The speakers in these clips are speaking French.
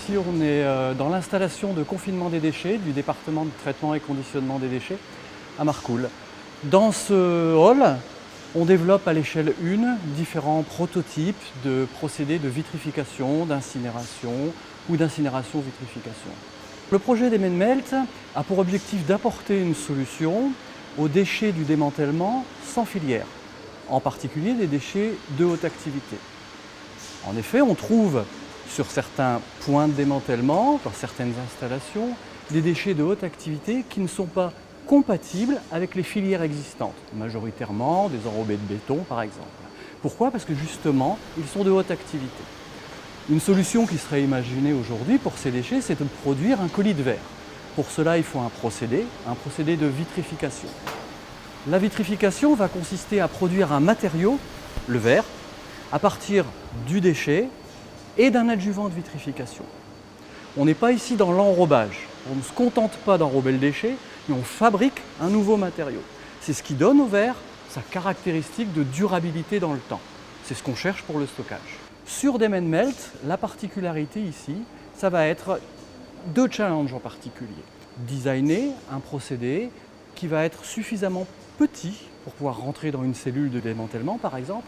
ici on est dans l'installation de confinement des déchets du département de traitement et conditionnement des déchets à Marcoule. Dans ce hall, on développe à l'échelle 1 différents prototypes de procédés de vitrification, d'incinération ou d'incinération-vitrification. Le projet d'Emenmelt a pour objectif d'apporter une solution aux déchets du démantèlement sans filière, en particulier des déchets de haute activité. En effet, on trouve sur certains points de démantèlement, dans certaines installations, des déchets de haute activité qui ne sont pas compatibles avec les filières existantes, majoritairement des enrobés de béton par exemple. Pourquoi? Parce que justement, ils sont de haute activité. Une solution qui serait imaginée aujourd'hui pour ces déchets, c'est de produire un colis de verre. Pour cela, il faut un procédé de vitrification. La vitrification va consister à produire un matériau, le verre, à partir du déchet et d'un adjuvant de vitrification. On n'est pas ici dans l'enrobage. On ne se contente pas d'enrober le déchet, mais on fabrique un nouveau matériau. C'est ce qui donne au verre sa caractéristique de durabilité dans le temps. C'est ce qu'on cherche pour le stockage. Sur d'Emenmelt, la particularité ici, ça va être 2 challenges en particulier. Designer un procédé qui va être suffisamment petit pour pouvoir rentrer dans une cellule de démantèlement par exemple,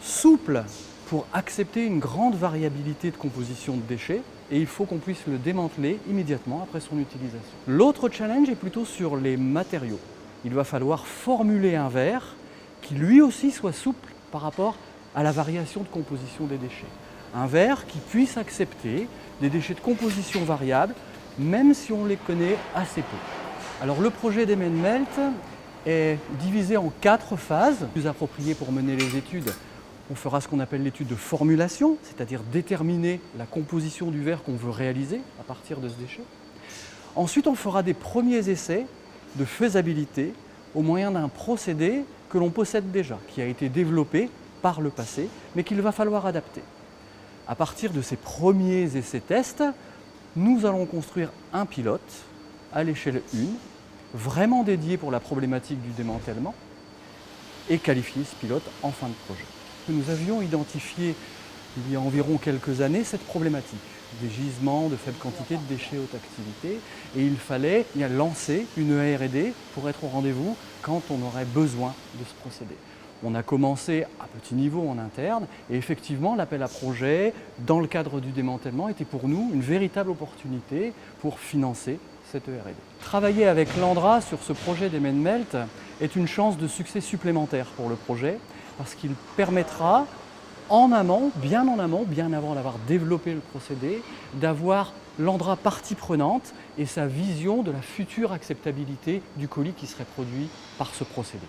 souple pour accepter une grande variabilité de composition de déchets, et il faut qu'on puisse le démanteler immédiatement après son utilisation. L'autre challenge est plutôt sur les matériaux. Il va falloir formuler un verre qui lui aussi soit souple par rapport à la variation de composition des déchets. Un verre qui puisse accepter des déchets de composition variable, même si on les connaît assez peu. Alors le projet d'Emenmelt est divisé en 4 phases, plus appropriées pour mener les études. On fera ce qu'on appelle l'étude de formulation, c'est-à-dire déterminer la composition du verre qu'on veut réaliser à partir de ce déchet. Ensuite, on fera des premiers essais de faisabilité au moyen d'un procédé que l'on possède déjà, qui a été développé par le passé, mais qu'il va falloir adapter. À partir de ces premiers essais-tests, nous allons construire un pilote à l'échelle 1, vraiment dédié pour la problématique du démantèlement, et qualifier ce pilote en fin de projet. Nous avions identifié il y a environ quelques années cette problématique des gisements de faible quantité de déchets haute activité, et il fallait lancer une R&D pour être au rendez-vous quand on aurait besoin de ce procédé. On a commencé à petit niveau en interne, et effectivement l'appel à projet dans le cadre du démantèlement était pour nous une véritable opportunité pour financer cette R&D. Travailler avec l'Andra sur ce projet d'Emenmelt est une chance de succès supplémentaire pour le projet, parce qu'il permettra en amont, bien avant d'avoir développé le procédé, d'avoir l'Andra partie prenante et sa vision de la future acceptabilité du colis qui serait produit par ce procédé.